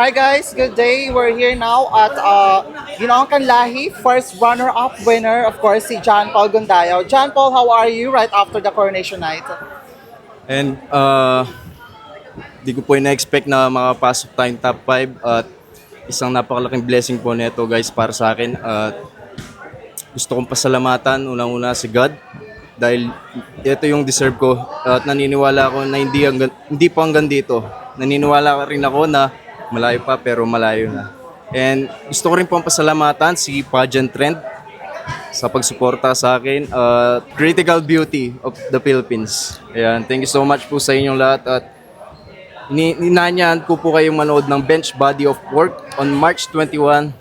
Hi guys, good day. We're here now at Ginoong Kanlahi, first runner-up winner, of course, si John Paul Gundayo. John Paul, how are you right after the coronation night? And di ko po ina-expect na makapasok tayong top 5 at isang napakalaking blessing po nito guys para sa akin. At gusto kong pasalamatan unang-una si God dahil ito yung deserve ko at naniniwala ako na hindi pa hanggang dito. Naniniwala rin ako na malayo pa pero malayo na. And gusto ko rin pong pasalamatan si Pageant Trend sa pagsuporta sa akin. Critical Beauty of the Philippines. Ayan, thank you so much po sa inyong lahat at ninanyahan ko po kayong manood ng Bench Body of Work on March 21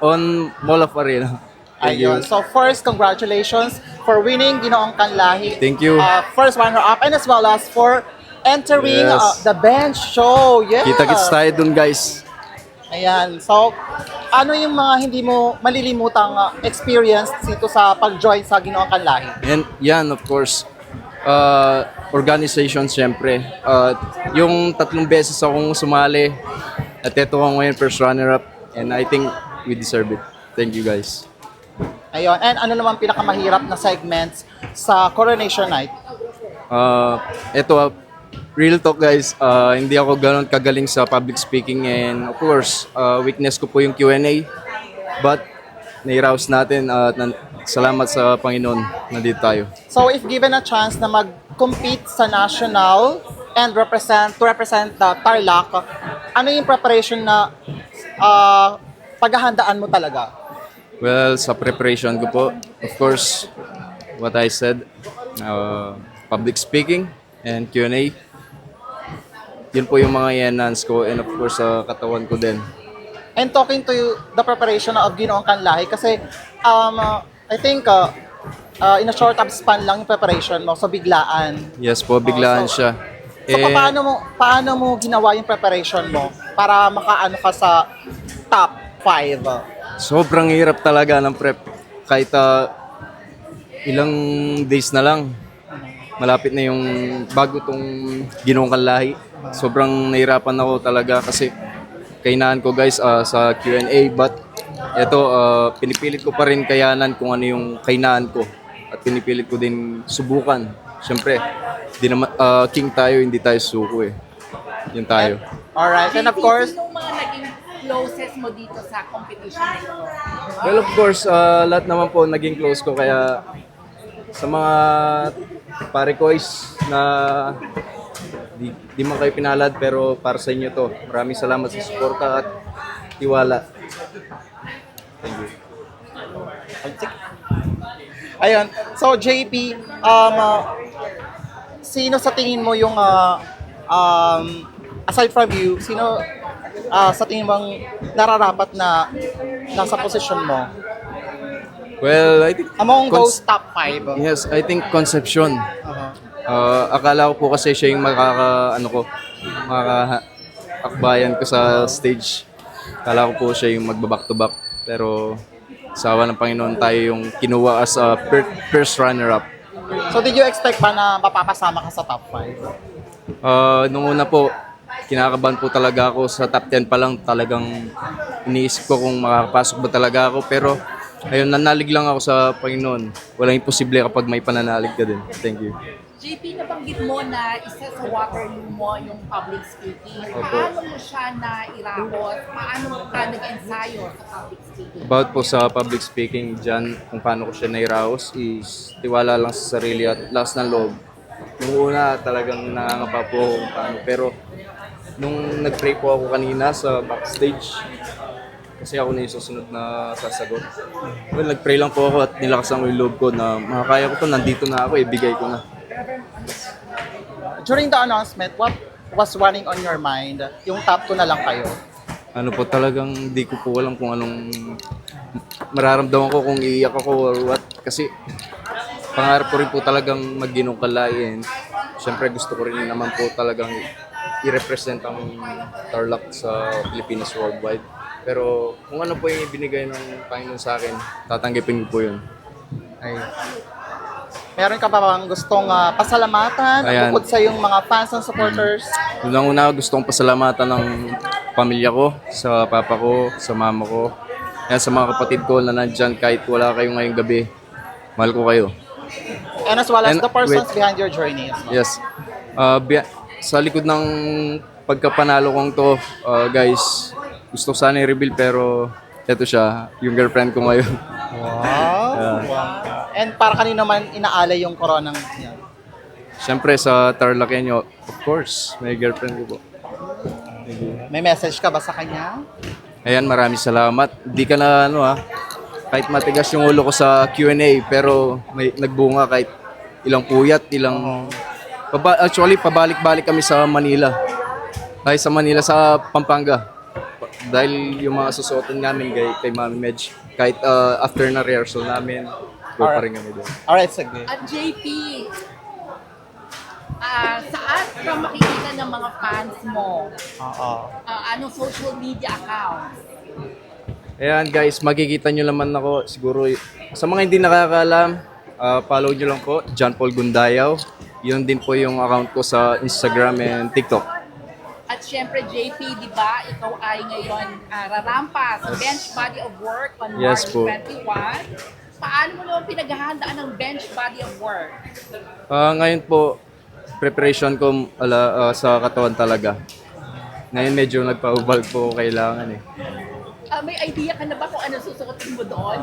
on Mall of Arena. Thank you. Ayun. So first, congratulations for winning Ginoong Kanlahi. Thank you. First runner-up and as well as for entering Yes. the bench show. Yeah. Kita-kits tayo dun guys. Ayan. So, ano yung mga hindi mo malilimutang experience dito sa pag-join sa Ginoong Kanlahi? And yan, of course, organization siyempre. Yung 3 beses akong sumali at ito ako ngayon first runner-up and I think we deserve it. Thank you guys. Ayun. And ano naman pinakamahirap na segments sa coronation night? Ito, real talk guys, hindi ako ganun kagaling sa public speaking and of course, weakness ko po yung Q&A. But, nairaos natin at salamat sa Panginoon, nandito tayo. So if given a chance na mag-compete sa national and to represent the Tarlac, ano yung preparation na paghahandaan mo talaga? Well, sa preparation ko po, of course, what I said, public speaking and Q&A. Yun po yung mga enhance ko and of course sa katawan ko din. And talking to you, the preparation of Ginoong Kanlahi, kasi I think in a short span lang yung preparation mo, so biglaan. Yes po, biglaan siya. So paano mo ginawa yung preparation mo para makaano ka sa top 5? Sobrang hirap talaga ng prep. Kahit ilang days na lang, malapit na yung bago tong Ginoong Kanlahi. Sobrang nahirapan ako talaga kasi kainaan ko guys sa Q&A but ito pinipilit ko pa rin kayanan kung ano yung kainaan ko at pinipilit ko din subukan. Siyempre, di naman, king tayo, hindi tayo suko eh. Yun tayo. Alright, and of course, Sino mga naging closest mo dito sa competition na ito? Well, of course, lahat naman po naging close ko kaya sa mga pare kois na di man kayo pinalad pero para sa inyo to. Maraming salamat sa suporta at tiwala. Thank you. ayun. So JP, sino sa tingin mo yung aside from you, sino sa tingin mong nararapat na nasa posisyon mo? Well, I think Among those top 5. yes, I think Concepcion. Uh-huh. Akala ko po kasi siya yung makakaakbayan ko sa stage. Akala ko po siya yung magbaback to back. Pero sa awa ng Panginoon tayo yung kinuha as a first runner-up. So did you expect ba na mapapasama ka sa top 5? Nung una po, kinakabahan po talaga ako sa top 10 pa lang. Talagang iniisip ko kung makakapasok ba talaga ako. Pero ayun, nanalig lang ako sa Panginoon. Walang imposible kapag may pananalig ka din. Thank you. JP, nabanggit mo na isa sa Waterloo mo yung public speaking. Opo. Paano mo siya nairaos? Paano ka nag-ensayo sa public speaking? About po sa public speaking dyan, kung paano ko siya nairaos is tiwala lang sa sarili at lakas ng loob. Nung una talagang nangangapa po ako kung paano. Pero nung nag-pray po ako kanina sa backstage, kasi ako na yung susunod na sasagot. Well, nag-pray lang po ako at nilakasan ko yung loob ko na makakaya ko to, nandito na ako, ibigay ko na. During the announcement, what was running on your mind? Yung top 2 na lang kayo. Ano po talagang di ko po alam kung anong mararamdaman ko kung iiyak ako or what. Kasi pangarap ko rin po talagang mag-Ginoong Kanlahi. Siyempre gusto ko rin naman po talagang i-represent ang Tarlac sa Pilipinas worldwide. Pero kung ano po yung ibinigay ng Panginoon sa akin, tatanggapin ko po yun. Ay. Meron ka pa bang gustong pasalamatan Ayan. bukod sa yung mga fans and supporters? Unang-una gusto kong pasalamatan ng pamilya ko, sa papa ko, sa mama ko, yan sa mga kapatid ko na nandyan kahit wala kayo ngayong gabi. Mahal ko kayo. And as well as And the persons wait. behind your journey as well. Yes. Sa likod ng pagkapanalo kong to, guys, gusto ko sana i-reveal pero eto siya, yung girlfriend ko ngayon. Wow. And para kanino man inaalay yung coronang yan? Siyempre sa Tarlakenyo, of course, may girlfriend ko po. May message ka ba sa kanya? Ayan, maraming salamat. Di ka na kahit matigas yung ulo ko sa Q&A, pero may nagbunga kahit ilang puyat, actually, pabalik-balik kami sa Manila. Ay, sa Manila, sa Pampanga. Dahil yung mga susuotin namin kay Mami Medj, kahit after na rehearsal namin, go pa rin kami doon. Alright, sige. At JP, saan ka makikita ng mga fans mo? Oo. Anong social media accounts? Ayan guys, makikita nyo naman ako siguro. Sa mga hindi nakakaalam, follow nyo lang po, John Paul Gundayaw. Yun din po yung account ko sa Instagram and TikTok. At syempre, JP, di ba, ikaw ay ngayon rarampa sa Bench Body of Work on Yes March po. 21. Paano mo naman pinaghahandaan ng Bench Body of Work? Ngayon po, preparation ko sa katawan talaga. Ngayon medyo nagpa-ubal po kailangan eh. May idea ka na ba kung ano susukotin mo doon?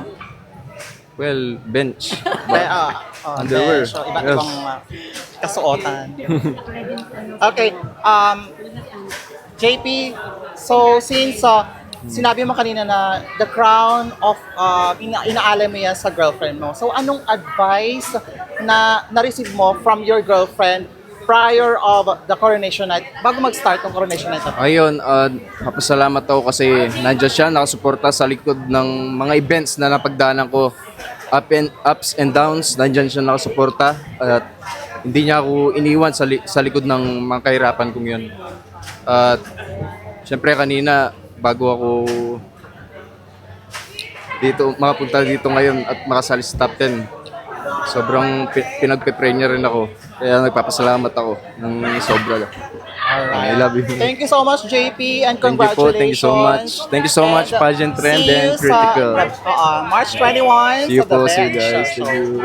Well, bench. underwear. Underwear. So, iba't Yes. ibang kasuotan. Okay. JP, so since sinabi mo kanina na the crown of inaalay mo yan sa girlfriend mo. So anong advice na na-receive mo from your girlfriend prior of the coronation night, bago mag-start ng coronation night? Ayun, papasalamat ako kasi nandiyan siya, nakasuporta sa likod ng mga events na napagdaanan ko. Ups and downs, nandiyan siya nakasuporta. At hindi niya ako iniwan sa likod ng mga kahirapan kong yun. At syempre kanina, bago ako makapunta dito ngayon at makasali sa top 10, sobrang pinagpe-pray niya rin ako. Kaya nagpapasalamat ako ng sobra. I love you. Thank you so much, JP, and Thank you po. congratulations. Thank you so much. Thank you so much, Pageant Trend see and you Critical. March 21 See you sa The po, see you Bench guys. Show. Thank you.